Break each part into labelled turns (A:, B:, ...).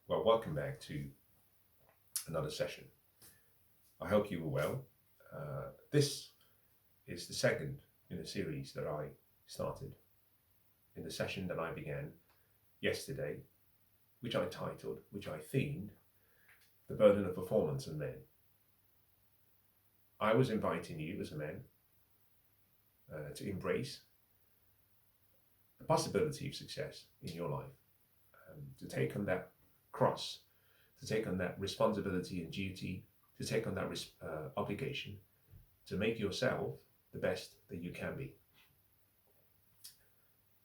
A: Well, welcome back to another session. I hope you were well. This is the second in a series that I started in the session that I began yesterday, which I themed The Burden of Performance in Men. I was inviting you as a man to embrace the possibility of success in your life, to take on that cross, to take on that responsibility and duty, to take on that obligation to make yourself the best that you can be.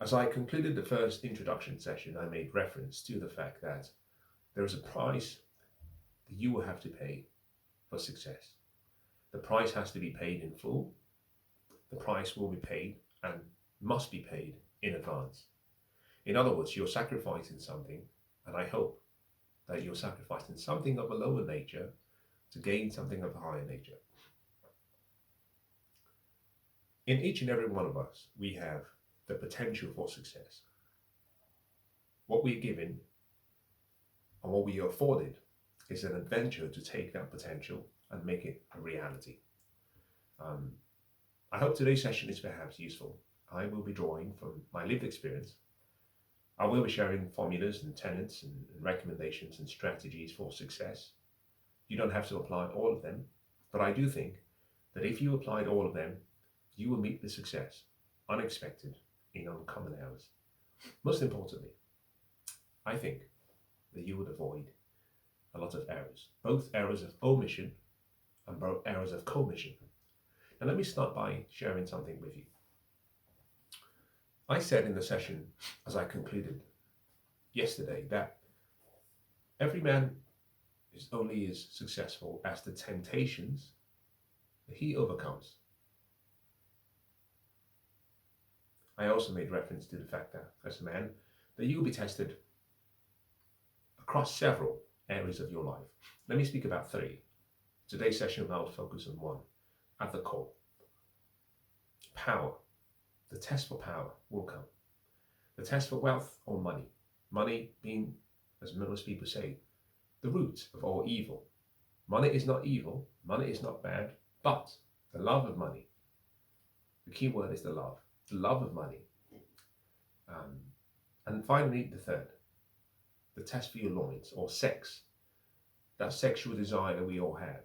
A: As I concluded the first introduction session, I made reference to the fact that there is a price that you will have to pay for success. The price has to be paid in full. The price will be paid and must be paid in advance. In other words, you're sacrificing something, and I hope that you're sacrificing something of a lower nature to gain something of a higher nature. In each and every one of us, we have the potential for success. What we're given and what we are afforded is an adventure to take that potential and make it a reality. I hope today's session is perhaps useful. I will be drawing from my lived experience. I will be sharing formulas and tenets and recommendations and strategies for success. You don't have to apply all of them, but I do think that if you applied all of them, you will meet the success unexpected in uncommon hours. Most importantly, I think that you would avoid a lot of errors, both errors of omission and both errors of commission. Now let me start by sharing something with you. I said in the session as I concluded yesterday that every man is only as successful as the temptations that he overcomes. I also made reference to the fact that as a man, that you will be tested across several areas of your life. Let me speak about three. Today's session I will focus on one at the core. Power. The test for power will come. The test for wealth or money. Money being, as most people say, the root of all evil. Money is not evil, money is not bad, but the love of money. The key word is the love of money. And finally, the third, the test for your loins or sex, that sexual desire that we all have.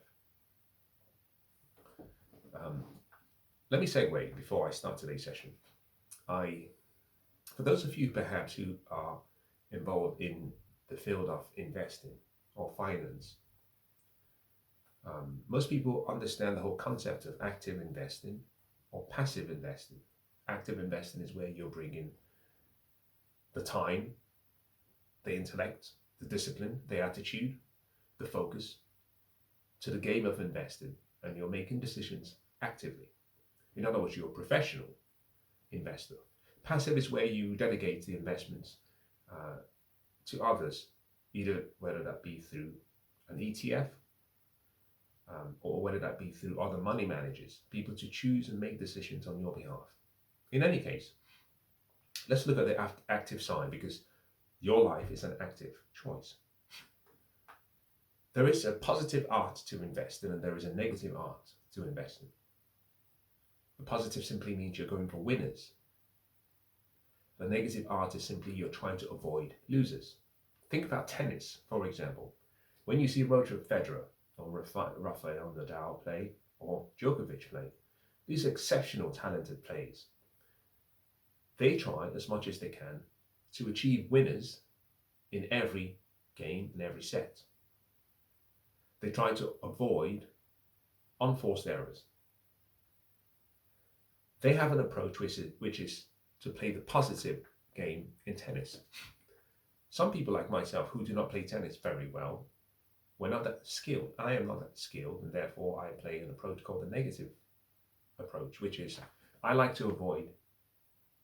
A: Let me segue before I start today's session. For those of you perhaps who are involved in the field of investing or finance, most people understand the whole concept of active investing or passive investing. Active investing is where you're bringing the time, the intellect, the discipline, the attitude, the focus to the game of investing, and you're making decisions actively. In other words, you're a professional investor. Passive is where you delegate the investments to others, either whether that be through an ETF or whether that be through other money managers, people to choose and make decisions on your behalf. In any case, let's look at the active side, because your life is an active choice. There is a positive art to invest in and there is a negative art to invest in. The positive simply means you're going for winners. The negative art is simply you're trying to avoid losers. Think about tennis, for example. When you see Roger Federer or Rafael Nadal play or Djokovic play, these are exceptional talented players. They try as much as they can to achieve winners in every game, in every set. They try to avoid unforced errors. They have an approach which is to play the positive game in tennis. Some people like myself who do not play tennis very well, we're not that skilled. I am not that skilled, and therefore I play an approach called the negative approach, which is I like to avoid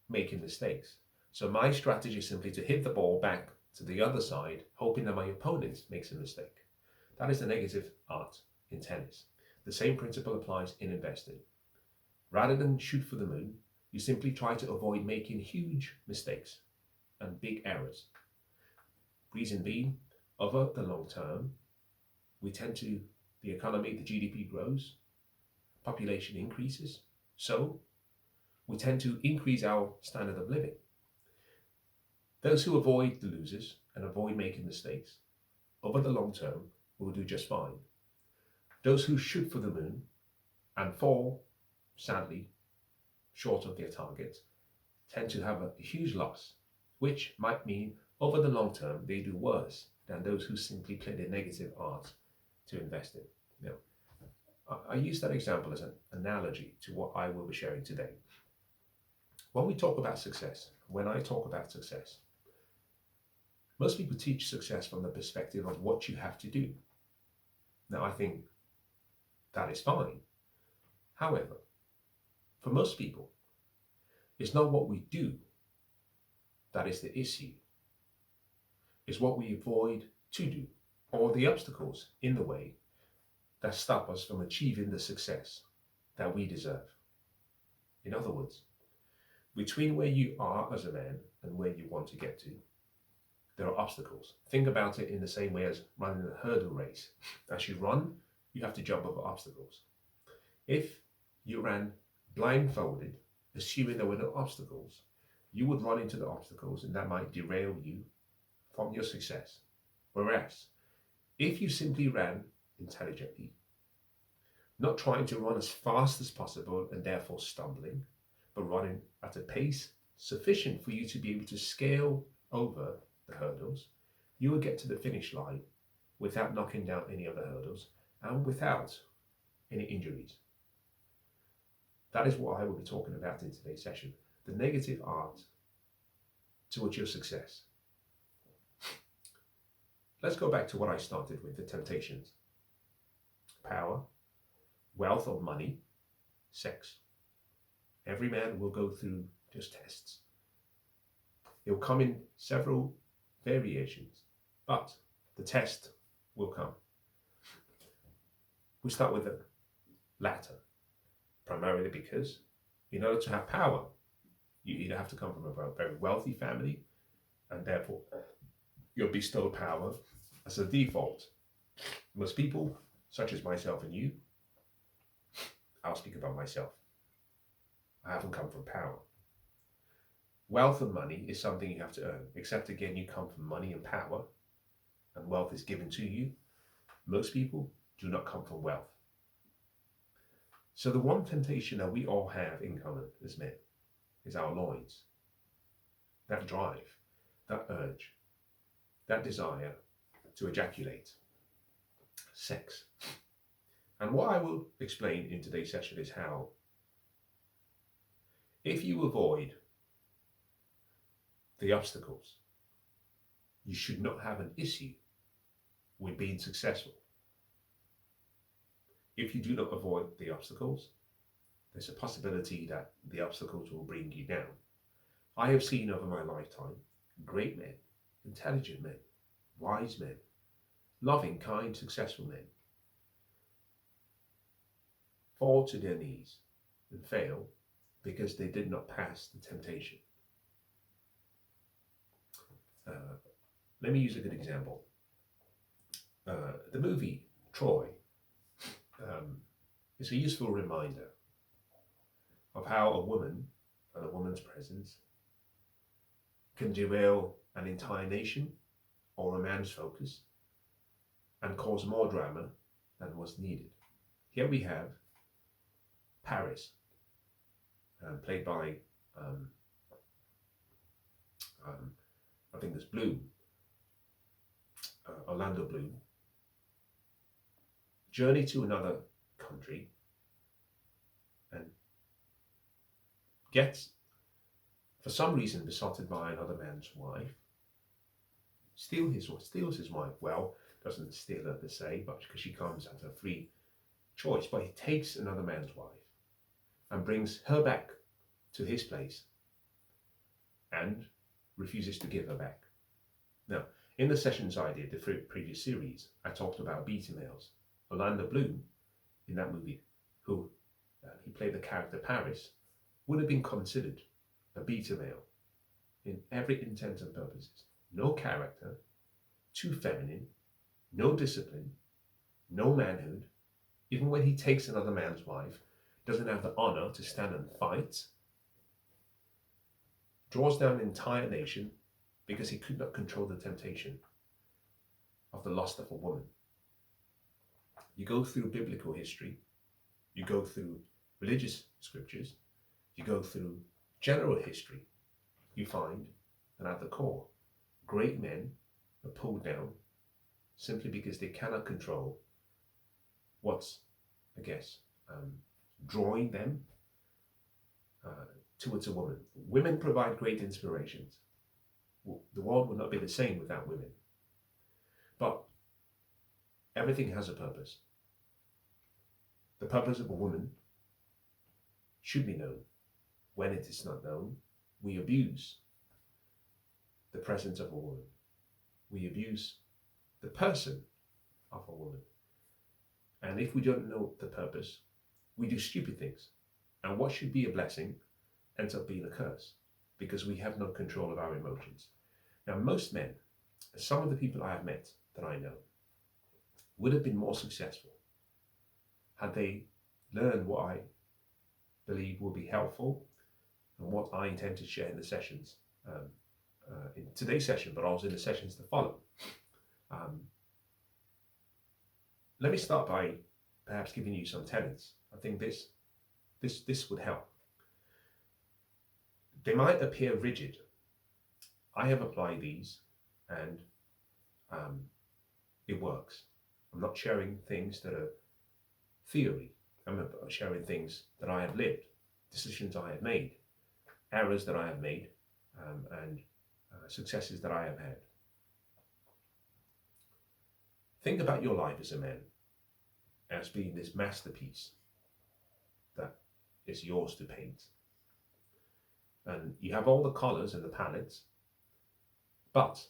A: making mistakes. So my strategy is simply to hit the ball back to the other side, hoping that my opponent makes a mistake. That is the negative art in tennis. The same principle applies in investing. Rather than shoot for the moon, you simply try to avoid making huge mistakes and big errors. Reason being, Over the long term, the economy, the GDP grows, population increases, so we tend to increase our standard of living. Those who avoid the losers and avoid making mistakes, over the long term, will do just fine. Those who shoot for the moon and fall, sadly, short of their target, tend to have a huge loss, which might mean over the long term they do worse than those who simply play the negative art to invest in. Now, I use that example as an analogy to what I will be sharing today. When we talk about success, when I talk about success, most people teach success from the perspective of what you have to do. Now, I think that is fine. However, for most people, it's not what we do that is the issue. It's what we avoid to do, or the obstacles in the way that stop us from achieving the success that we deserve. In other words, between where you are as a man and where you want to get to, there are obstacles. Think about it in the same way as running a hurdle race. As you run, you have to jump over obstacles. If you ran blindfolded, assuming there were no obstacles, you would run into the obstacles and that might derail you from your success. Whereas, if you simply ran intelligently, not trying to run as fast as possible and therefore stumbling, but running at a pace sufficient for you to be able to scale over the hurdles, you will get to the finish line without knocking down any of the hurdles and without any injuries. That is what I will be talking about in today's session. The negative art towards your success. Let's go back to what I started with, the temptations. Power, wealth or money, sex. Every man will go through just tests. It will come in several variations, but the test will come. We start with the latter, primarily because in order to have power, you either have to come from a very wealthy family, and therefore you're bestowed power as a default. Most people, such as myself and you, I'll speak about myself. I haven't come from power. Wealth and money is something you have to earn, except again, you come from money and power, and wealth is given to you. Most people do not come from wealth. So the one temptation that we all have in common as men is our loins. That drive, that urge, that desire to ejaculate, sex. And what I will explain in today's session is how, if you avoid the obstacles, you should not have an issue with being successful. If you do not avoid the obstacles, there's a possibility that the obstacles will bring you down. I have seen over my lifetime great men, intelligent men, wise men, loving, kind, successful men fall to their knees and fail because they did not pass the temptation. Let me use a good example. The movie Troy is a useful reminder of how a woman and a woman's presence can derail an entire nation or a man's focus and cause more drama than was needed. Here we have Paris, played by I think it's Bloom, Orlando Bloom, journey to another country and gets, for some reason, besotted by another man's wife, steals his wife. Well, doesn't steal her per se, but because she comes at a free choice, but he takes another man's wife and brings her back to his place and refuses to give her back. Now, in the sessions I did, the previous series, I talked about beta males. Orlando Bloom, in that movie, who he played the character Paris, would have been considered a beta male in every intent and purposes. No character, too feminine, no discipline, no manhood. Even when he takes another man's wife, doesn't have the honor to stand and fight, draws down an entire nation because he could not control the temptation of the lust of a woman. You go through biblical history, you go through religious scriptures, you go through general history, you find that at the core, great men are pulled down simply because they cannot control what's, drawing them towards a woman. Women provide great inspirations. The world would not be the same without women. But everything has a purpose. The purpose of a woman should be known. When it is not known, we abuse the presence of a woman. We abuse the person of a woman. And if we don't know the purpose, we do stupid things. And what should be a blessing ends up being a curse because we have no control of our emotions. Now, most men, some of the people I have met that I know, would have been more successful had they learned what I believe will be helpful and what I intend to share in the sessions, in today's session, but also in the sessions to follow. Let me start by perhaps giving you some tenets. I think this would help. They might appear rigid. I have applied these and it works. I'm not sharing things that are theory. I'm sharing things that I have lived, decisions I have made, errors that I have made, and successes that I have had. Think about your life as a man as being this masterpiece that is yours to paint. And you have all the colors and the palettes, but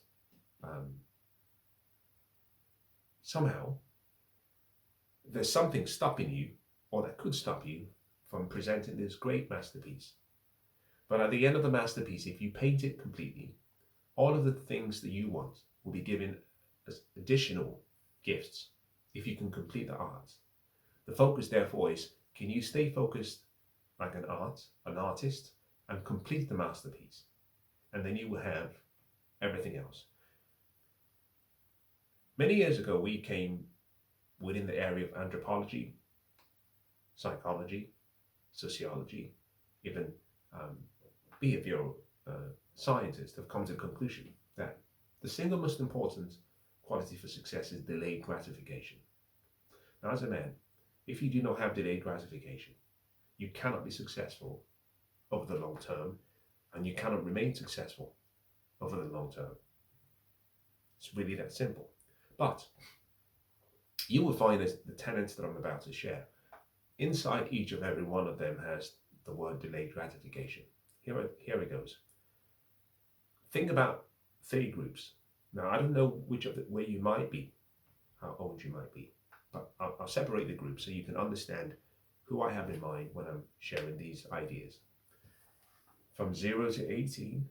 A: somehow there's something stopping you, or that could stop you, from presenting this great masterpiece. But at the end of the masterpiece, if you paint it completely, all of the things that you want will be given as additional gifts if you can complete the art. The focus, therefore, is can you stay focused like an artist, and complete the masterpiece? And then you will have everything else. Many years ago, we came within the area of anthropology, psychology, sociology, even behavioral scientists have come to the conclusion that the single most important quality for success is delayed gratification. Now, as a man, if you do not have delayed gratification, you cannot be successful over the long term, and you cannot remain successful over the long term. It's really that simple. But you will find that the tenets that I'm about to share, inside each of every one of them has the word delayed gratification. Here it goes. Think about 3 groups. Now, I don't know where you might be, how old you might be, but I'll separate the groups so you can understand who I have in mind when I'm sharing these ideas. From 0 to 18,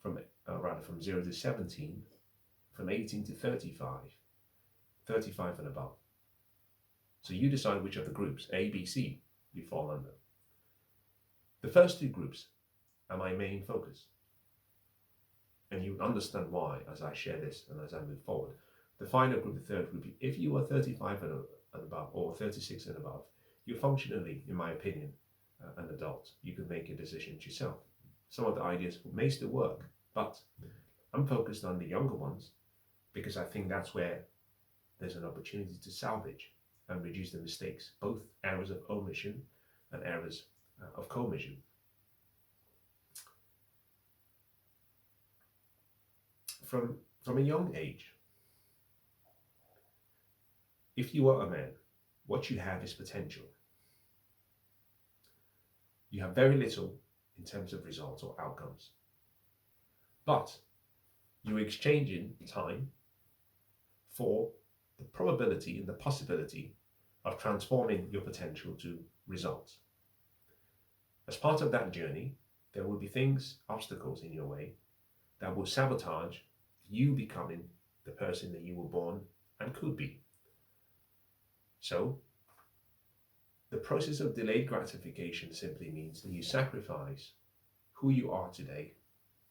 A: from 0 to 17, from 18 to 35, 35 and above. So you decide which of the groups, A, B, C, you fall under. The first 2 groups are my main focus. And you understand why as I share this and as I move forward. The final group, the third group, if you are 35 and above, or 36 and above, you're functionally, in my opinion, an adult. You can make your decisions yourself. Some of the ideas may still work, but I'm focused on the younger ones because I think that's where there's an opportunity to salvage and reduce the mistakes, both errors of omission and errors of commission. From a young age, if you are a man, what you have is potential. You have very little in terms of results or outcomes, but you're exchanging time for the probability and the possibility of transforming your potential to results. As part of that journey, there will be things, obstacles in your way that will sabotage you becoming the person that you were born and could be. So, the process of delayed gratification simply means that you sacrifice who you are today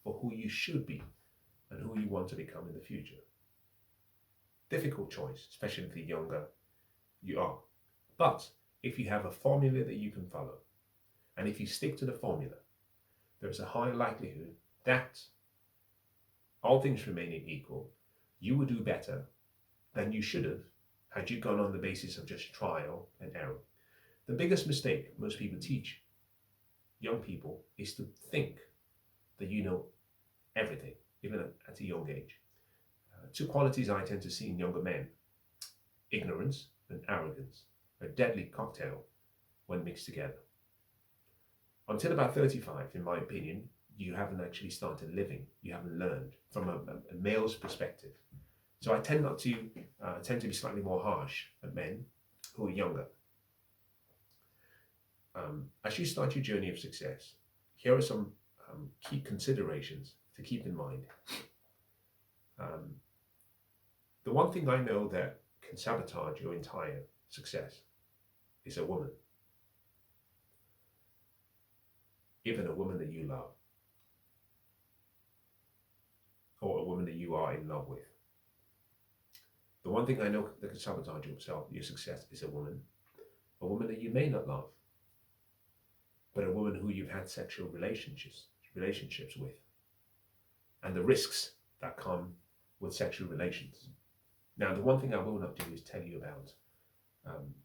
A: for who you should be and who you want to become in the future. Difficult choice, especially the younger you are. But if you have a formula that you can follow, and if you stick to the formula, there's a high likelihood that, all things remaining equal, you will do better than you should have had you gone on the basis of just trial and error. The biggest mistake most people teach young people is to think that you know everything, even at a young age. Two qualities I tend to see in younger men: ignorance and arrogance, a deadly cocktail when mixed together. Until about 35, in my opinion, you haven't actually started living. You haven't learned from a male's perspective. So I tend to be slightly more harsh at men who are younger. As you start your journey of success, here are some key considerations to keep in mind. The one thing I know that can sabotage your entire success is a woman. Even a woman that you love, or a woman that you are in love with. The one thing I know that can sabotage your success is a woman that you may not love, but a woman who you've had sexual relationships with, and the risks that come with sexual relations. Now, the one thing I will not do is tell you about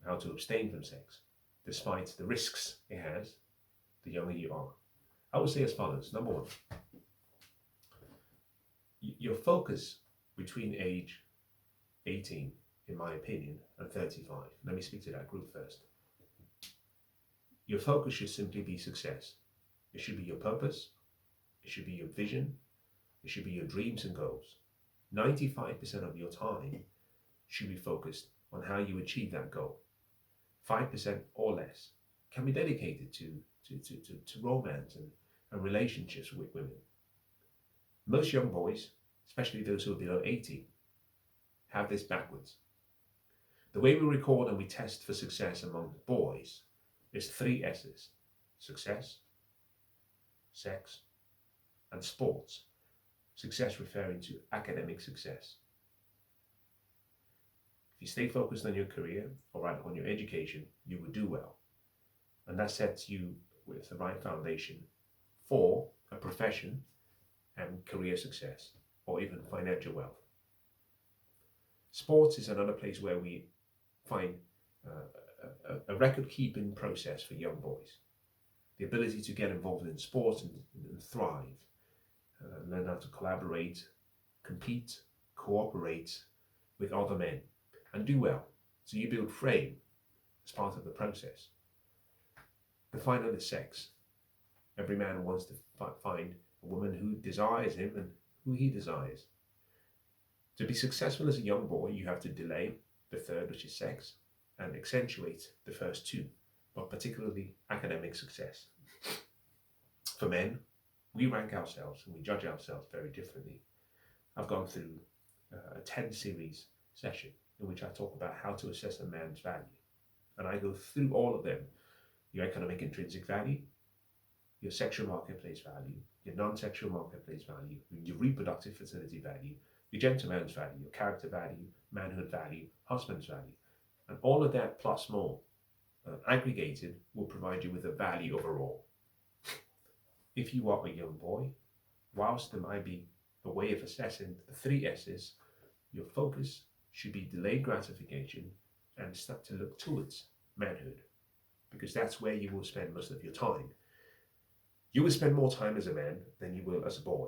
A: how to abstain from sex, despite the risks it has, the younger you are. I would say as follows. Number one, your focus between age 18, in my opinion, and 35. Let me speak to that group first. Your focus should simply be success. It should be your purpose. It should be your vision. It should be your dreams and goals. 95% of your time should be focused on how you achieve that goal. 5% or less can be dedicated to romance and relationships with women. Most young boys, especially those who are below 18, have this backwards. The way we record and we test for success among boys is 3 S's: success, sex, and sports. Success referring to academic success. If you stay focused on your career or rather on your education, you will do well. And that sets you with the right foundation for a profession and career success, or even financial wealth. Sports is another place where we find a record-keeping process for young boys. The ability to get involved in sports and thrive, learn how to collaborate, compete, cooperate with other men, and do well. So you build frame as part of the process. The final is sex. Every man wants to find a woman who desires him and who he desires. To be successful as a young boy, you have to delay the third, which is sex, and accentuate the first 2, but particularly academic success. For men, we rank ourselves and we judge ourselves very differently. I've gone through a 10 series session in which I talk about how to assess a man's value. And I go through all of them: your economic intrinsic value, your sexual marketplace value, your non-sexual marketplace value, your reproductive fertility value, your gentleman's value, your character value, manhood value, husband's value. And all of that plus more, aggregated, will provide you with a value overall. If you are a young boy, whilst there might be a way of assessing the 3 S's, your focus should be delayed gratification and start to look towards manhood, because that's where you will spend most of your time. You will spend more time as a man than you will as a boy.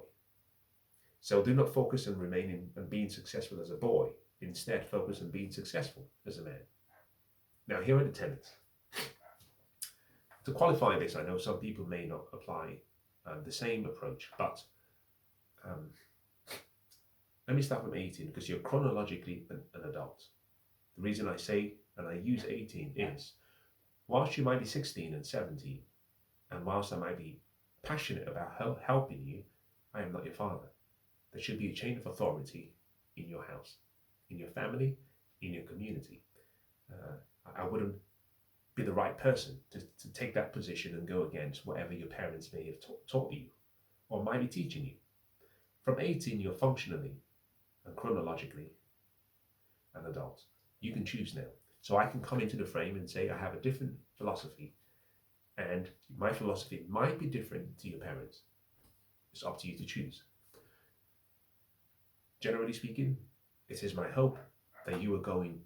A: So do not focus on remaining and being successful as a boy. Instead, focus on being successful as a man. Now, here are the tenets. To qualify this, I know some people may not apply the same approach, but let me start from 18, because you're chronologically an adult. The reason I say and I use 18 is, whilst you might be 16 and 17, and whilst I might be passionate about helping you, I am not your father. There should be a chain of authority in your house, in your family, in your community. I wouldn't be the right person to take that position and go against whatever your parents may have taught you or might be teaching you. From 18, you're functionally and chronologically an adult. You can choose now. So I can come into the frame and say I have a different philosophy, and my philosophy might be different to your parents. It's up to you to choose. Generally speaking, it is my hope that you are going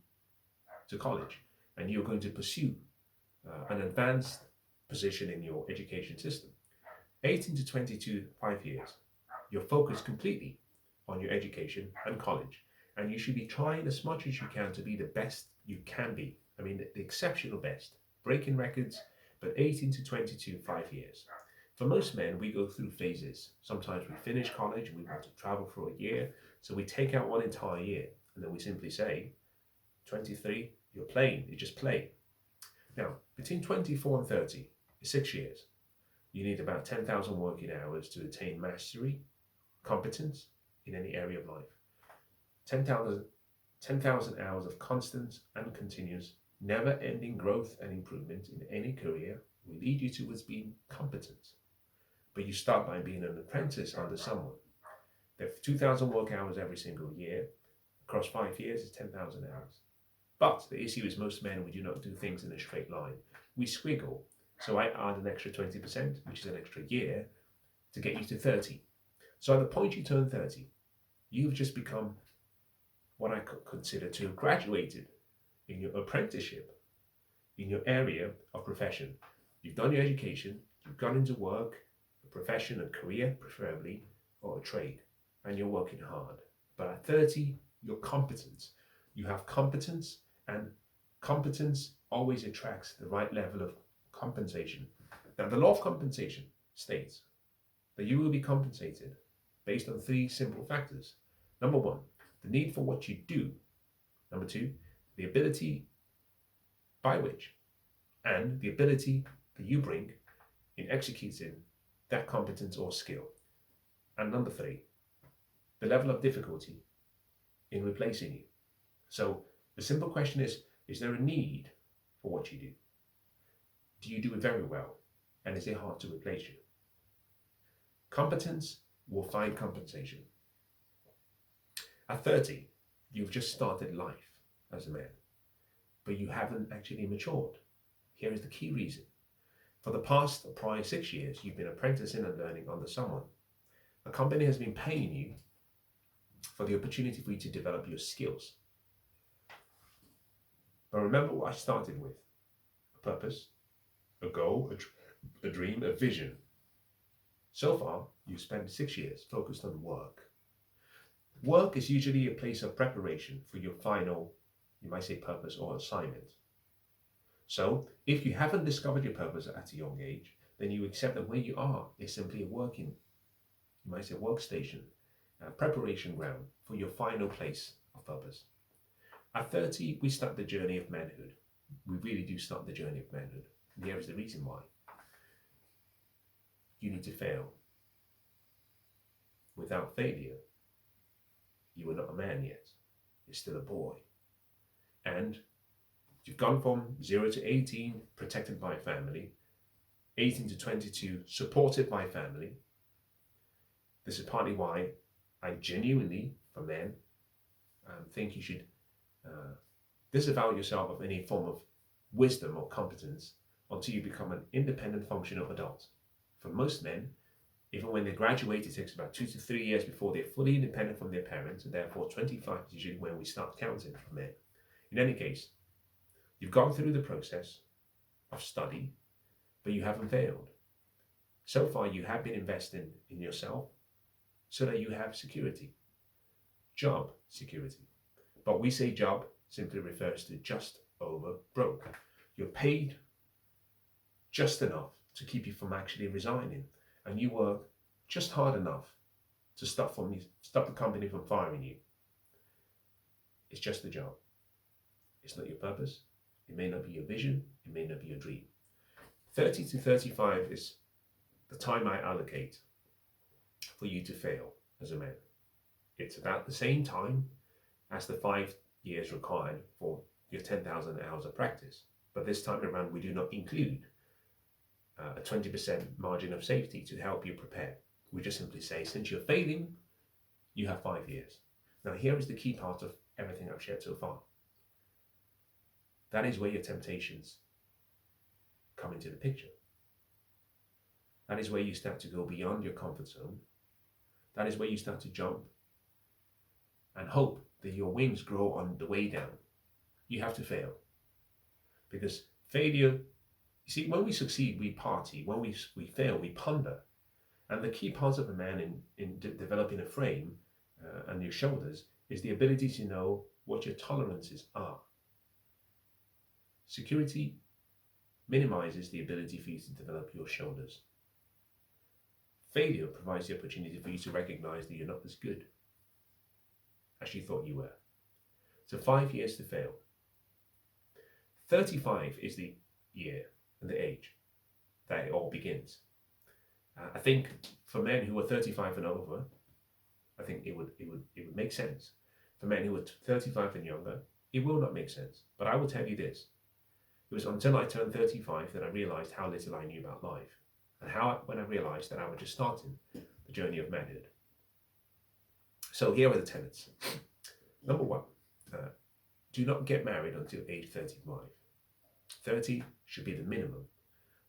A: to college and you're going to pursue an advanced position in your education system. 18 to 22, 5 years, you're focused completely on your education and college, and you should be trying as much as you can to be the best you can be. I mean, the exceptional best, breaking records, but 18 to 22, 5 years. For most men, we go through phases. Sometimes we finish college and we want to travel for a year, so we take out one entire year, and then we simply say, 23, you're playing, you just play. Now, between 24 and 30 is 6 years. You need about 10,000 working hours to attain mastery, competence in any area of life. 10,000 hours of constant and continuous, never-ending growth and improvement in any career will lead you towards being competent. But you start by being an apprentice under someone. There are 2,000 work hours every single year. Across 5 years is 10,000 hours. But the issue is most men, we do not do things in a straight line. We squiggle. So I add an extra 20%, which is an extra year, to get you to 30. So at the point you turn 30, you've just become what I could consider to have graduated in your apprenticeship, in your area of profession. You've done your education, you've gone into work, a profession, a career preferably, or a trade, and you're working hard. But at 30, you're competent. You have competence, and competence always attracts the right level of compensation. Now, the law of compensation states that you will be compensated based on 3 simple factors. Number 1, the need for what you do. Number 2, the ability by which and the ability that you bring in executing that competence or skill. And number 3, the level of difficulty in replacing you. So the simple question is there a need for what you do? Do you do it very well? And is it hard to replace you? Competence will find compensation. At 30, you've just started life as a man, but you haven't actually matured. Here is the key reason. For the past or prior 6 years, you've been apprenticing and learning under someone. A company has been paying you for the opportunity for you to develop your skills. But remember what I started with: a purpose, a goal, a dream, a vision. So far, you've spent 6 years focused on work. Work is usually a place of preparation for your final, you might say, purpose or assignment. So, if you haven't discovered your purpose at a young age, then you accept that where you are is simply a working, you might say, workstation, a preparation ground for your final place of purpose. At 30, we start the journey of manhood. We really do start the journey of manhood. And here is the reason why. You need to fail. Without failure, you are not a man yet. You're still a boy. And you've gone from 0 to 18, protected by family, 18 to 22, supported by family. This is partly why I genuinely, for men, think you should disavow yourself of any form of wisdom or competence until you become an independent, functional adult. For most men, even when they graduate, it takes about 2 to 3 years before they're fully independent from their parents, and therefore 25 is usually when we start counting for men. In any case, you've gone through the process of study, but you haven't failed. So far, you have been investing in yourself so that you have security, job security. But we say job simply refers to just over broke. You're paid just enough to keep you from actually resigning, and you work just hard enough to stop the company from firing you. It's just a job. It's not your purpose. It may not be your vision. It may not be your dream. 30 to 35 is the time I allocate for you to fail as a man. It's about the same time as the 5 years required for your 10,000 hours of practice. But this time around, we do not include a 20% margin of safety to help you prepare. We just simply say, since you're failing, you have 5 years. Now, here is the key part of everything I've shared so far. That is where your temptations come into the picture. That is where you start to go beyond your comfort zone. That is where you start to jump and hope that your wings grow on the way down. You have to fail. Because failure, you see, when we succeed, we party. When we fail, we ponder. And the key part of a man in developing a frame and your shoulders is the ability to know what your tolerances are. Security minimizes the ability for you to develop your shoulders. Failure provides the opportunity for you to recognize that you're not as good as you thought you were. So 5 years to fail. 35 is the year and the age that it all begins. I think for men who are 35 and over, I think it would make sense. For men who are 35 and younger, it will not make sense. But I will tell you this. It was until I turned 35 that I realized how little I knew about life. And when I realized that I was just starting the journey of manhood. So here are the tenets. Number one, do not get married until age 35. 30 should be the minimum.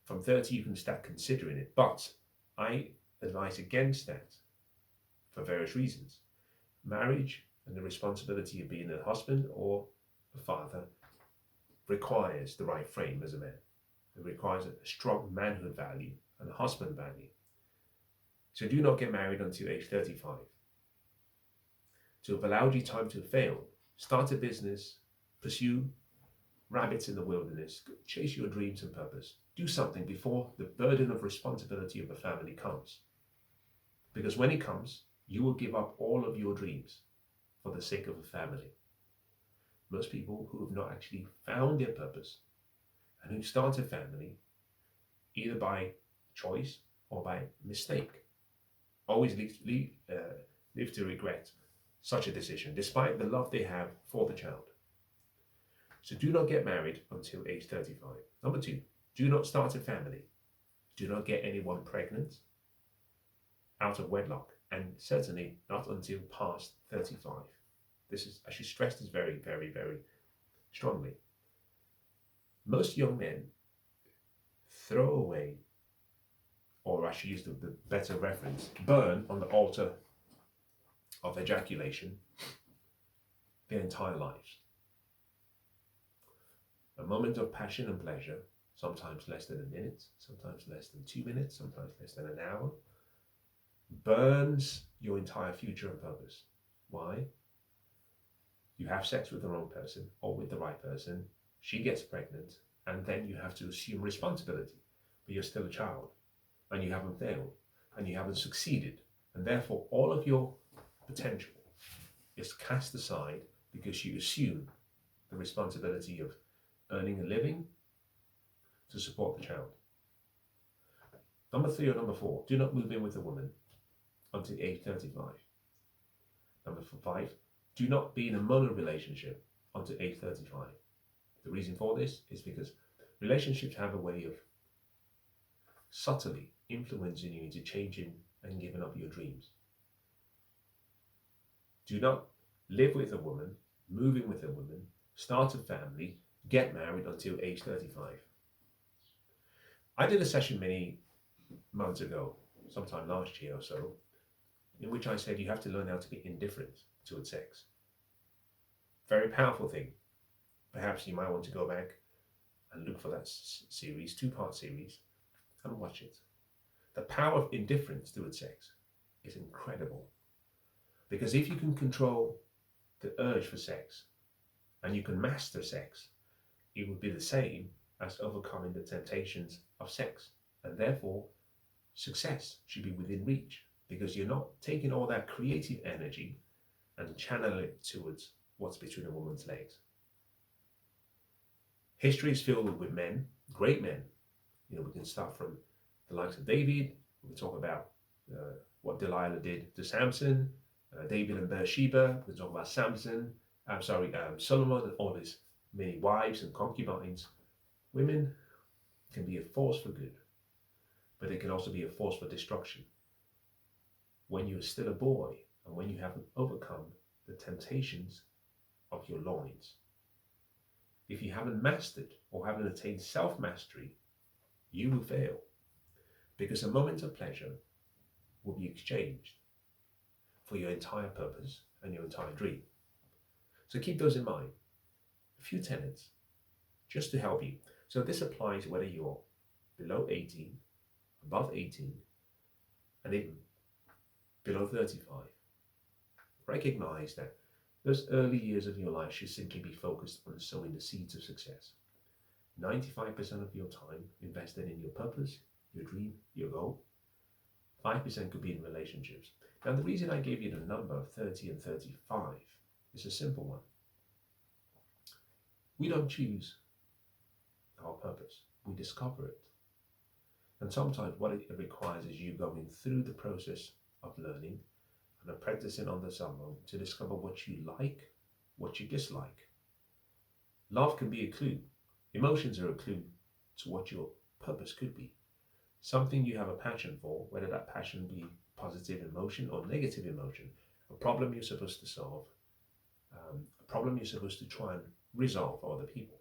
A: From 30 you can start considering it, but I advise against that for various reasons. Marriage and the responsibility of being a husband or a father requires the right frame as a man. It requires a strong manhood value and a husband value. So do not get married until age 35. To have allowed you time to fail, start a business, pursue rabbits in the wilderness, chase your dreams and purpose. Do something before the burden of responsibility of a family comes. Because when it comes, you will give up all of your dreams for the sake of a family. Most people who have not actually found their purpose and who start a family, either by choice or by mistake, always live to regret such a decision, despite the love they have for the child. So do not get married until age 35. Number two, do not start a family. Do not get anyone pregnant out of wedlock, and certainly not until past 35. I should stress this very, very, very strongly. Most young men throw away, or I should use the better reference, burn on the altar of ejaculation their entire lives. A moment of passion and pleasure, sometimes less than a minute, sometimes less than 2 minutes, sometimes less than an hour, burns your entire future and purpose. Why? You have sex with the wrong person or with the right person, she gets pregnant, and then you have to assume responsibility. But you're still a child, and you haven't failed, and you haven't succeeded, and therefore all of your potential is cast aside because you assume the responsibility of earning a living to support the child. Number 3 or number 4, do not move in with a woman until age 35. Number 5, do not be in a mono relationship until age 35. The reason for this is because relationships have a way of subtly influencing you into changing and giving up your dreams. Do not live with a woman, move in with a woman, start a family, get married until age 35. I did a session many months ago, sometime last year or so, in which I said you have to learn how to be indifferent towards sex. Very powerful thing. Perhaps you might want to go back and look for that series, 2-part series, and watch it. The power of indifference towards sex is incredible. Because if you can control the urge for sex and you can master sex, it would be the same as overcoming the temptations of sex. And therefore, success should be within reach because you're not taking all that creative energy and channeling it towards what's between a woman's legs. History is filled with men, great men. We can start from the likes of David. We can talk about what Delilah did to Samson, David and Bathsheba. We talk about Solomon and all his many wives and concubines. Women can be a force for good, but they can also be a force for destruction. When you're still a boy and when you haven't overcome the temptations of your loins. If you haven't mastered or haven't attained self-mastery, you will fail, because a moment of pleasure will be exchanged for your entire purpose and your entire dream. So keep those in mind. A few tenets just to help you. So this applies whether you're below 18, above 18, and even below 35. Recognize that those early years of your life should simply be focused on sowing the seeds of success. 95% of your time invested in your purpose, your dream, your goal. 5% could be in relationships. Now, the reason I gave you the number of 30 and 35 is a simple one. We don't choose our purpose, we discover it. And sometimes what it requires is you going through the process of learning and apprenticing on the someone to discover what you like, what you dislike. Love can be a clue. Emotions are a clue to what your purpose could be. Something you have a passion for, whether that passion be positive emotion or negative emotion, a problem you're supposed to solve, a problem you're supposed to try and resolve for other people.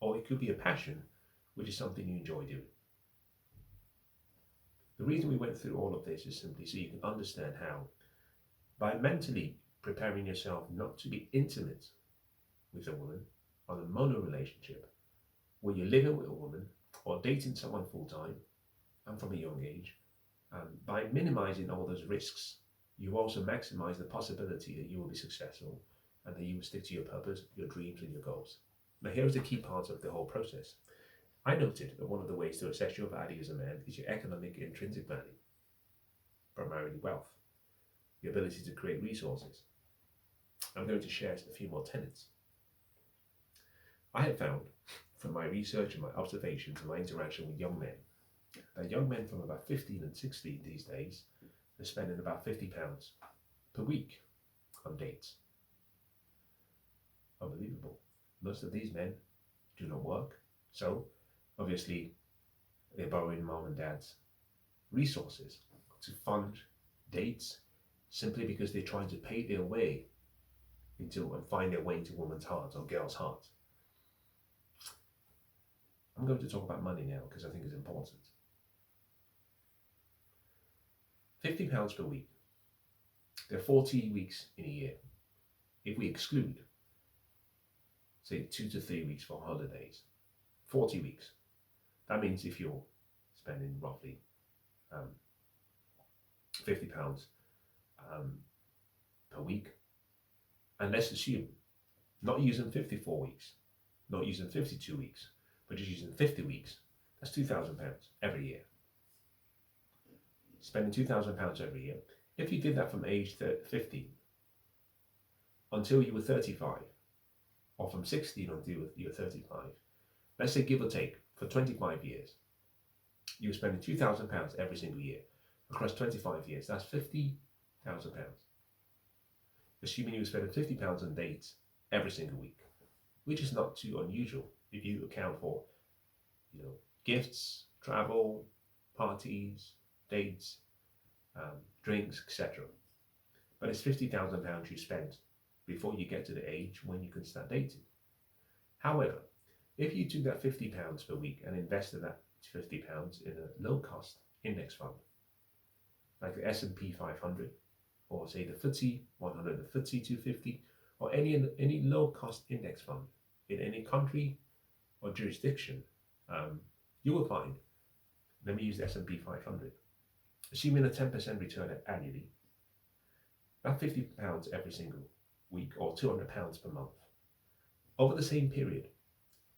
A: Or it could be a passion, which is something you enjoy doing. The reason we went through all of this is simply so you can understand how, by mentally preparing yourself not to be intimate with a woman on a mono relationship, where you're living with a woman or dating someone full-time and from a young age, by minimizing all those risks, you also maximize the possibility that you will be successful and that you will stick to your purpose, your dreams, and your goals. Now, here's the key part of the whole process. I noted that one of the ways to assess your value as a man is your economic intrinsic value, primarily wealth, the ability to create resources. I'm going to share a few more tenets. I have found from my research and my observations and my interaction with young men that young men from about 15 and 16 these days are spending about £50 per week on dates. Unbelievable. Most of these men do not work, so obviously they're borrowing mom and dad's resources to fund dates simply because they're trying to pay their way into and find their way into women's hearts or girls' hearts. I'm going to talk about money now because I think it's important. £50 per week. There are 40 weeks in a year. If we exclude, say, 2 to 3 weeks for holidays, 40 weeks. That means if you're spending roughly £50 per week, and let's assume not using 54 weeks, not using 52 weeks, but just using 50 weeks, that's £2,000 every year. Spending £2,000 every year. If you did that from age 15 until you were 35, or from 16 until you were 35, let's say give or take, for 25 years, you were spending £2,000 every single year. Across 25 years, that's £50,000. Assuming you were spending £50 on dates every single week, which is not too unusual if you account for, gifts, travel, parties, dates, drinks, etc. But it's £50,000 you spend before you get to the age when you can start dating. However, if you took that £50 per week and invested that £50 in a low-cost index fund, like the S&P 500, or say the FTSE 100, the FTSE 250, or any low-cost index fund in any country or jurisdiction, you will find, let me use the S&P 500, assuming a 10% return annually, that £50 every single week, or £200 per month, over the same period.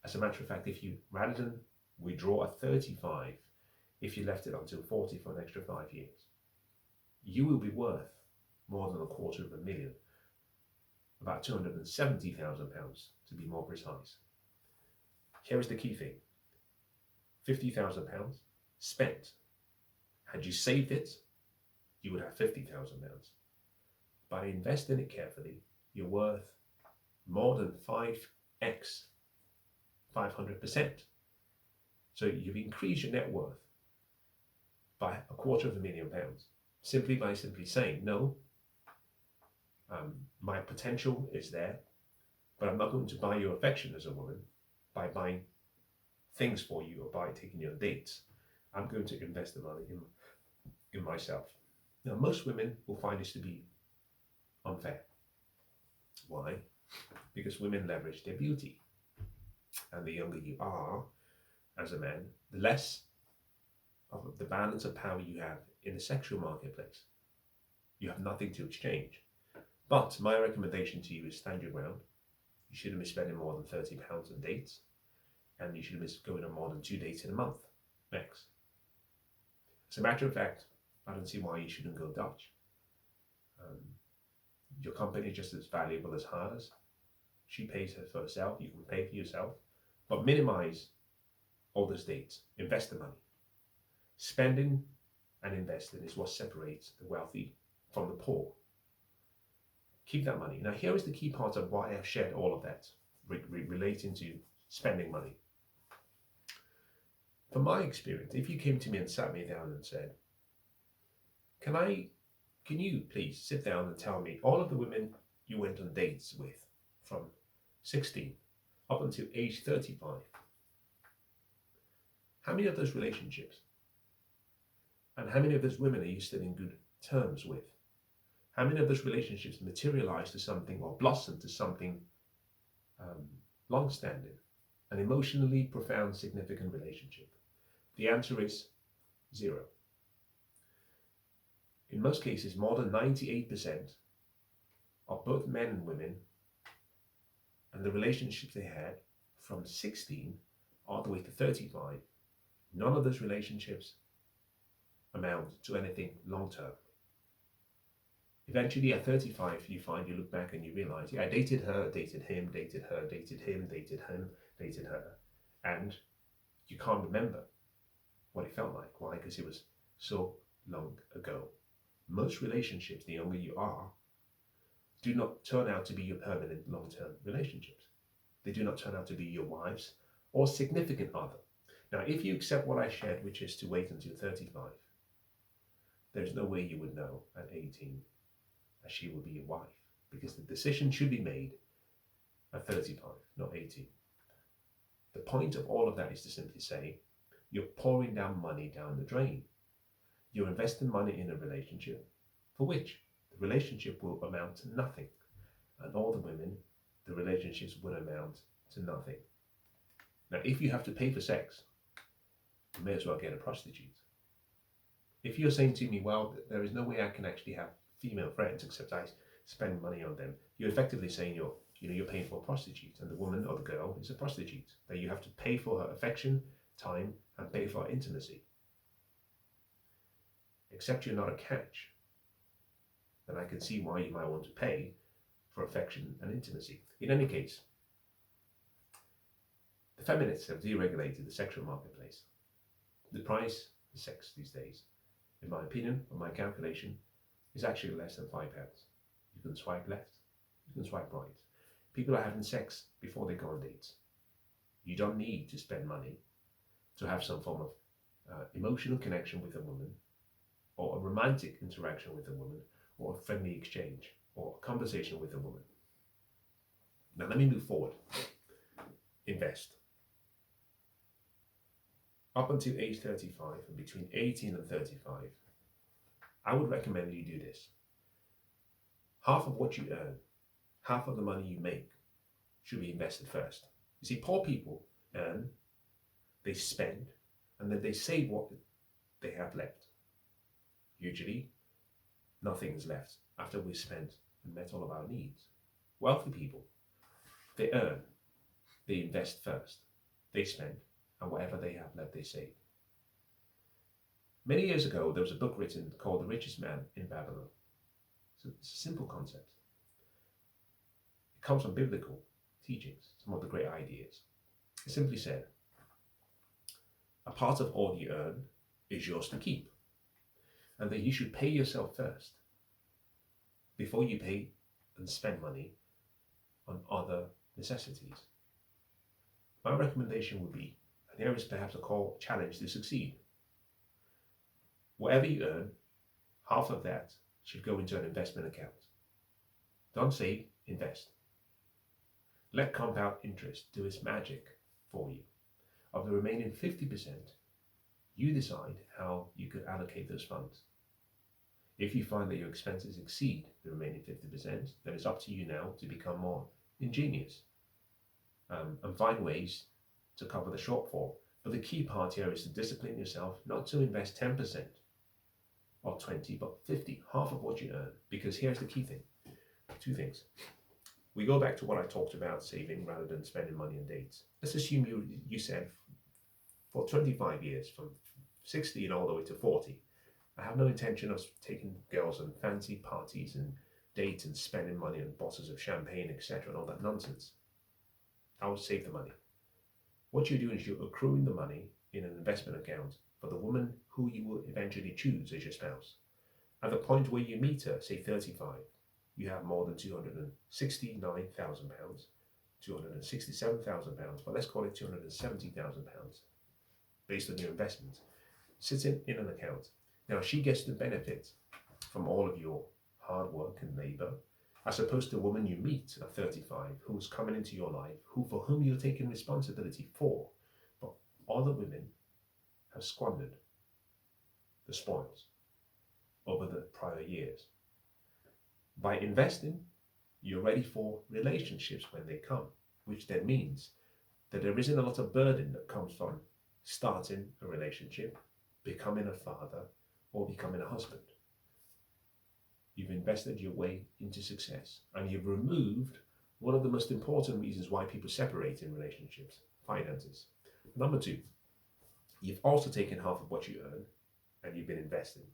A: As a matter of fact, if you, rather than withdraw at 35, if you left it until 40 for an extra 5 years, you will be worth more than £250,000, about £270,000 to be more precise. Here is the key thing. £50,000 spent. Had you saved it, you would have £50,000. by investing it carefully, you're worth more than 5x, 500%. So you've increased your net worth by £250,000 simply by saying, no, my potential is there, but I'm not going to buy your affection as a woman by buying things for you or by taking you on dates. I'm going to invest the money in myself. Now, most women will find this to be unfair. Why? Because women leverage their beauty. And the younger you are as a man, the less of the balance of power you have in the sexual marketplace. You have nothing to exchange. But my recommendation to you is stand your ground. You shouldn't be spending more than £30 on dates. And you shouldn't be going on more than 2 dates in a month, max. As a matter of fact, I don't see why you shouldn't go Dutch. Your company is just as valuable as hers. She pays for herself, you can pay for yourself. But minimize all those dates. Invest the money. Spending and investing is what separates the wealthy from the poor. Keep that money. Now, here is the key part of why I've shared all of that relating to spending money. From my experience, if you came to me and sat me down and said, can you please sit down and tell me all of the women you went on dates with from 16 up until age 35, how many of those relationships and how many of those women are you still in good terms with? How many of those relationships materialize to something or blossom to something long-standing, an emotionally profound, significant relationship? The answer is 0. In most cases, more than 98% of both men and women and the relationships they had from 16 all the way to 35, none of those relationships amount to anything long-term. Eventually at 35, you look back and you realize, yeah, I dated her, dated him, dated her, dated him, dated him, dated her. And you can't remember what it felt like. Why? Because it was so long ago. Most relationships, the younger you are, do not turn out to be your permanent long-term relationships. They do not turn out to be your wives or significant other. Now, if you accept what I shared, which is to wait until 35, there's no way you would know at 18 that she will be your wife, because the decision should be made at 35, not 18. The point of all of that is to simply say, you're pouring down money down the drain. You're investing money in a relationship for which the relationship will amount to nothing. And all the women, the relationships would amount to nothing. Now, if you have to pay for sex, you may as well get a prostitute. If you're saying to me, well, there is no way I can actually have female friends except I spend money on them, you're effectively saying you're paying for a prostitute, and the woman or the girl is a prostitute. That you have to pay for her affection, time, and pay for her intimacy. Except you're not a catch, then I can see why you might want to pay for affection and intimacy. In any case, the feminists have deregulated the sexual marketplace. The price of sex these days, in my opinion, on my calculation, is actually less than £5. You can swipe left, you can swipe right. People are having sex before they go on dates. You don't need to spend money to have some form of emotional connection with a woman, or a romantic interaction with a woman, or a friendly exchange, or a conversation with a woman. Now let me move forward. Invest. Up until age 35 and between 18 and 35, I would recommend you do this. Half of what you earn, half of the money you make, should be invested first. You see, poor people earn, they spend, and then they save what they have left. Usually, nothing is left after we've spent and met all of our needs. Wealthy people, they earn, they invest first, they spend, and whatever they have left, they save. Many years ago, there was a book written called The Richest Man in Babylon. So it's a simple concept. It comes from biblical teachings, some of the great ideas. It simply said, a part of all you earn is yours to keep, and that you should pay yourself first. before you pay and spend money on other necessities. My recommendation would be, and here is perhaps a call challenge to succeed. Whatever you earn, half of that should go into an investment account. Don't save, invest. Let compound interest do its magic for you. Of the remaining 50%, you decide how you could allocate those funds. If you find that your expenses exceed the remaining 50%, then it's up to you now to become more ingenious and find ways to cover the shortfall. But the key part here is to discipline yourself not to invest 10% or 20, but 50, half of what you earn. Because here's the key thing, two things. We go back to what I talked about, saving rather than spending money on dates. Let's assume you said for 25 years, from 16 all the way to 40, I have no intention of taking girls on fancy parties and dates and spending money on bottles of champagne, etc., and all that nonsense. I will save the money. What you're doing is you're accruing the money in an investment account for the woman who you will eventually choose as your spouse. At the point where you meet her, say 35, you have more than £269,000, £267,000, but let's call it £270,000 based on your investment, sitting in an account. Now she gets the benefit from all of your hard work and labour, as opposed to a woman you meet at 35 who's coming into your life, for whom you're taking responsibility for. But other women have squandered the spoils over the prior years. By investing, you're ready for relationships when they come, which then means that there isn't a lot of burden that comes from starting a relationship, becoming a father, or becoming a husband. You've invested your way into success, and you've removed one of the most important reasons why people separate in relationships: finances. Number two, you've also taken half of what you earn and you've been investing,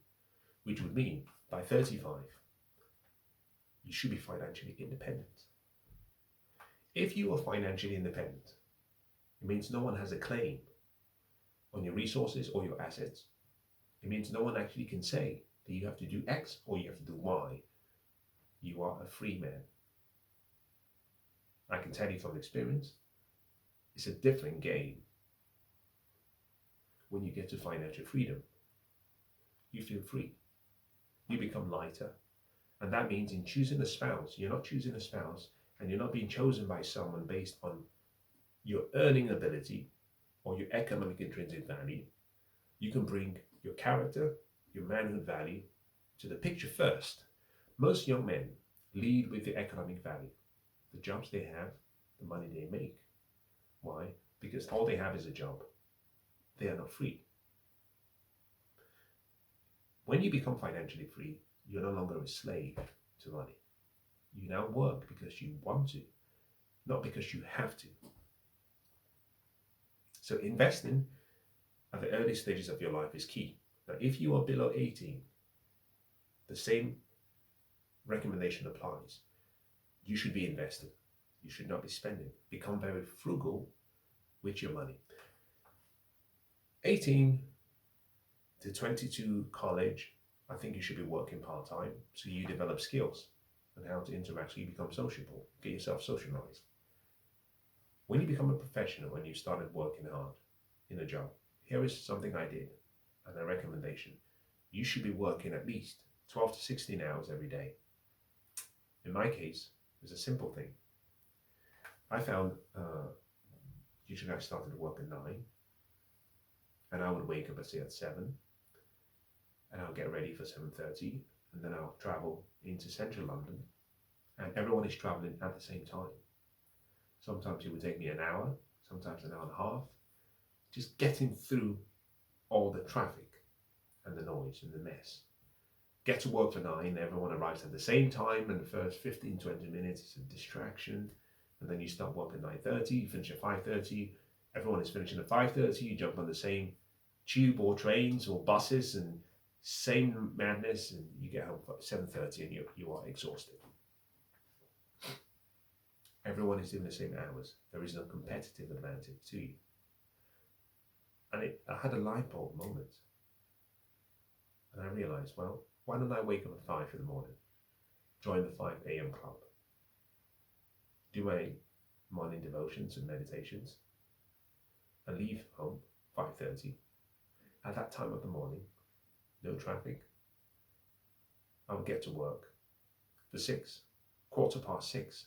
A: which would mean by 35, you should be financially independent. If you are financially independent, it means no one has a claim on your resources or your assets. It means no one actually can say that you have to do X or you have to do Y. You are a free man. I can tell you from experience, it's a different game when you get to financial freedom. You feel free. You become lighter. And that means in choosing a spouse, you're not choosing a spouse and you're not being chosen by someone based on your earning ability or your economic intrinsic value. You can bring your character, your manhood value to the picture first. Most young men lead with the economic value, the jobs they have, the money they make. Why? Because all they have is a job. They are not free. When you become financially free, you're no longer a slave to money. You now work because you want to, not because you have to. So investing at the early stages of your life is key. Now, if you are below 18, the same recommendation applies. You should be investing. You should not be spending. Become very frugal with your money. 18 to 22 college, I think you should be working part-time so you develop skills and how to interact so you become sociable, get yourself socialized. When you become a professional and you started working hard in a job, here is something I did and a recommendation. You should be working at least 12 to 16 hours every day. In my case, it's a simple thing. I found usually I started to work at 9 and I would wake up at 7 and I'll get ready for 7:30 and then I'll travel into central London and everyone is traveling at the same time. Sometimes it would take me an hour, sometimes an hour and a half, just getting through all the traffic and the noise and the mess. Get to work for 9, everyone arrives at the same time, and the first 15-20 minutes is a distraction, and then you start work at 9:30, you finish at 5:30, everyone is finishing at 5:30, you jump on the same tube or trains or buses, and same madness, and you get home at 7:30 and you are exhausted. Everyone is doing the same hours. There is no competitive advantage to you. And I had a light bulb moment. And I realized, well, why don't I wake up at 5 in the morning? join the 5 a.m. club, do my morning devotions and meditations, and leave home 5:30. At that time of the morning, no traffic, I would get to work for 6, 6:15.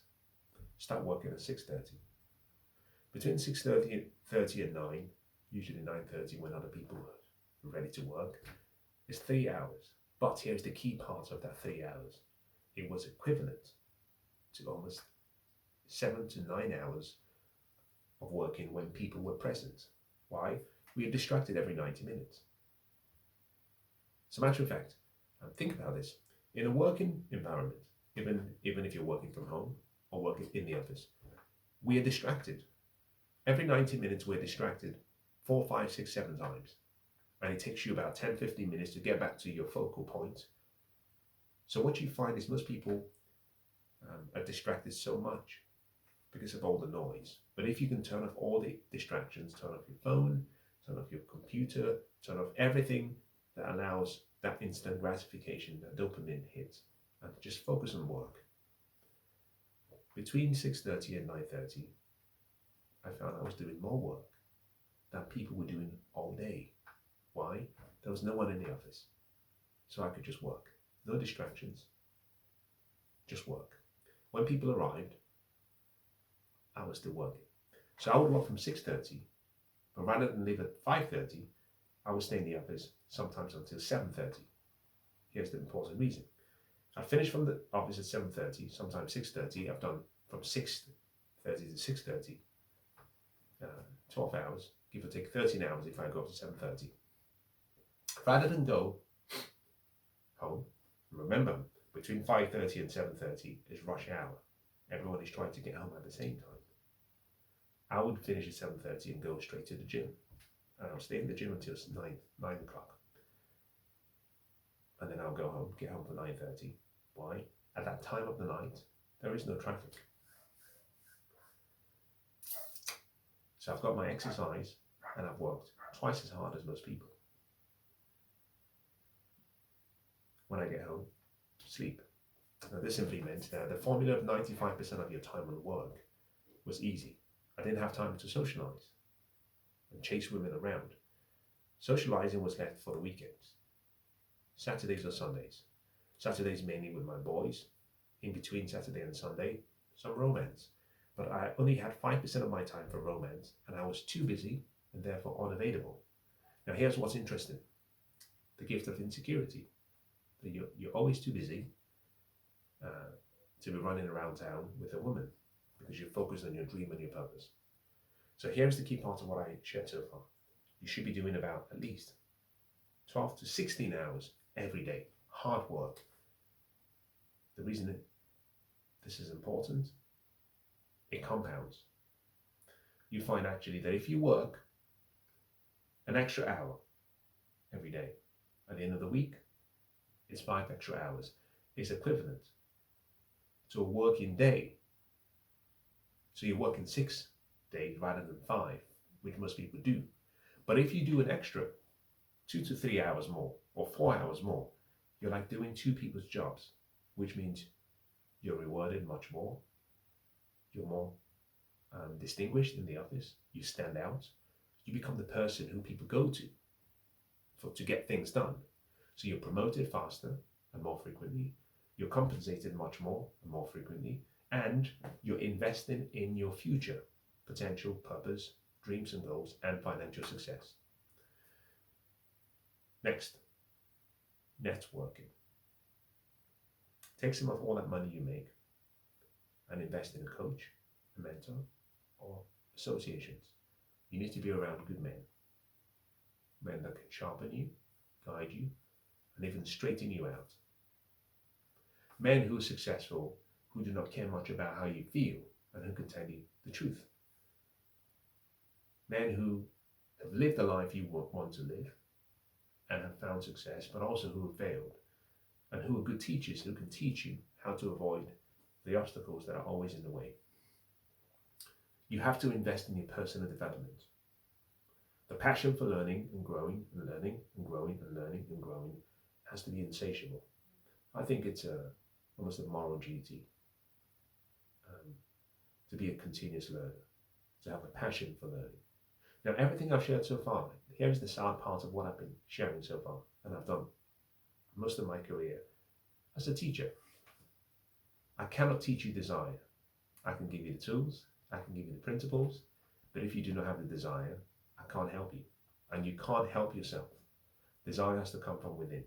A: Start working at 6:30. Between 6:30 and 9, usually 9:30 when other people are ready to work, is 3 hours. But here's the key part of that 3 hours. It was equivalent to almost 7 to 9 hours of working when people were present. Why? We are distracted every 90 minutes. As a matter of fact, think about this. In a working environment, even if you're working from home or working in the office, we are distracted. Every 90 minutes, we're distracted 4, 5, 6, 7 times. And it takes you about 10, 15 minutes to get back to your focal point. So what you find is most people are distracted so much because of all the noise. But if you can turn off all the distractions, turn off your phone, turn off your computer, turn off everything that allows that instant gratification, that dopamine hit, and just focus on work. Between 6:30 and 9:30, I found I was doing more work than people were doing all day. Why? There was no one in the office. So I could just work. No distractions. Just work. When people arrived, I was still working. So I would work from 6:30, but rather than leave at 5:30, I would stay in the office sometimes until 7:30. Here's the important reason. I finished from the office at 7:30, sometimes 6:30. I've done from 6:30 to 6:30, 12 hours, give or take 13 hours if I go to 7:30. Rather than go home, remember, between 5:30 and 7:30 is rush hour. Everyone is trying to get home at the same time. I would finish at 7:30 and go straight to the gym. And I'll stay in the gym until 9 o'clock. And then I'll go home, get home for 9:30. Why? At that time of the night, there is no traffic. So I've got my exercise and I've worked twice as hard as most people. When I get home, sleep. Now this simply meant that the formula of 95% of your time on work was easy. I didn't have time to socialize and chase women around. Socializing was left for the weekends. Saturdays or Sundays. Saturdays mainly with my boys. In between Saturday and Sunday, some romance. But I only had 5% of my time for romance, and I was too busy and therefore unavailable. Now here's what's interesting. The gift of insecurity. That you're always too busy to be running around town with a woman because you're focused on your dream and your purpose. So here's the key part of what I shared so far. You should be doing about at least 12 to 16 hours every day. Hard work. The reason this is important, it compounds. You find actually that if you work an extra hour every day, at the end of the week, it's 5 extra hours. It's equivalent to a working day. So you're working 6 days rather than 5, which most people do. But if you do an extra 2 to 3 hours more or 4 hours more, you're like doing 2 people's jobs, which means you're rewarded much more. You're more distinguished in the office. You stand out. You become the person who people go to get things done. So you're promoted faster and more frequently. You're compensated much more and more frequently. And you're investing in your future, potential, purpose, dreams and goals, and financial success. Next, networking. Take some of all that money you make and invest in a coach, a mentor, or associations. You need to be around good men. Men that can sharpen you, guide you, and even straighten you out. Men who are successful, who do not care much about how you feel, and who can tell you the truth. Men who have lived the life you want to live and have found success, but also who have failed, and who are good teachers who can teach you how to avoid the obstacles that are always in the way. You have to invest in your personal development. The passion for learning and growing and learning and growing and learning and growing has to be insatiable. I think it's almost a moral duty, to be a continuous learner, to have a passion for learning. Now, everything I've shared so far, here's the sad part of what I've been sharing so far, and I've done most of my career as a teacher. I cannot teach you desire. I can give you the tools, I can give you the principles, but if you do not have the desire, I can't help you. And you can't help yourself. Desire has to come from within.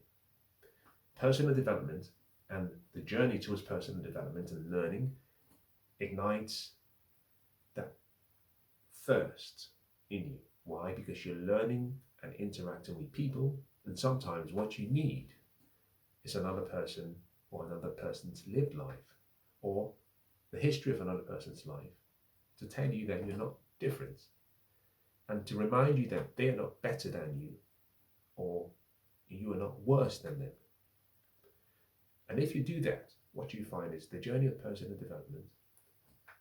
A: Personal development and the journey towards personal development and learning ignites that thirst in you. Why? Because you're learning and interacting with people, and sometimes what you need is another person or another person's lived life or the history of another person's life to tell you that you're not different and to remind you that they are not better than you or you are not worse than them. And if you do that, what you find is the journey of personal development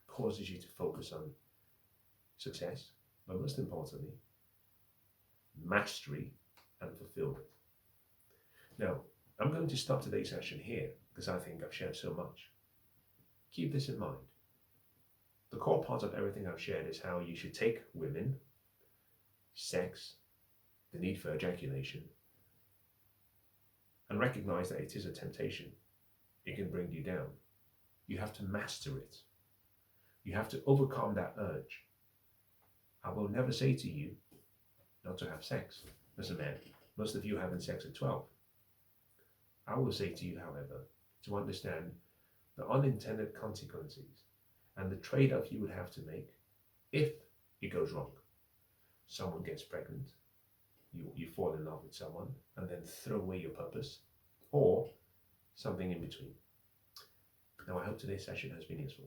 A: causes you to focus on success, but most importantly, mastery and fulfillment. Now, I'm going to stop today's session here because I think I've shared so much. Keep this in mind. The core part of everything I've shared is how you should take women, sex, the need for ejaculation, and recognize that it is a temptation. It can bring you down. You have to master it. You have to overcome that urge. I will never say to you not to have sex as a man. Most of you are having sex at 12. I will say to you, however, to understand the unintended consequences and the trade-off you would have to make if it goes wrong. Someone gets pregnant, you fall in love with someone and then throw away your purpose, or something in between. Now, I hope today's session has been useful.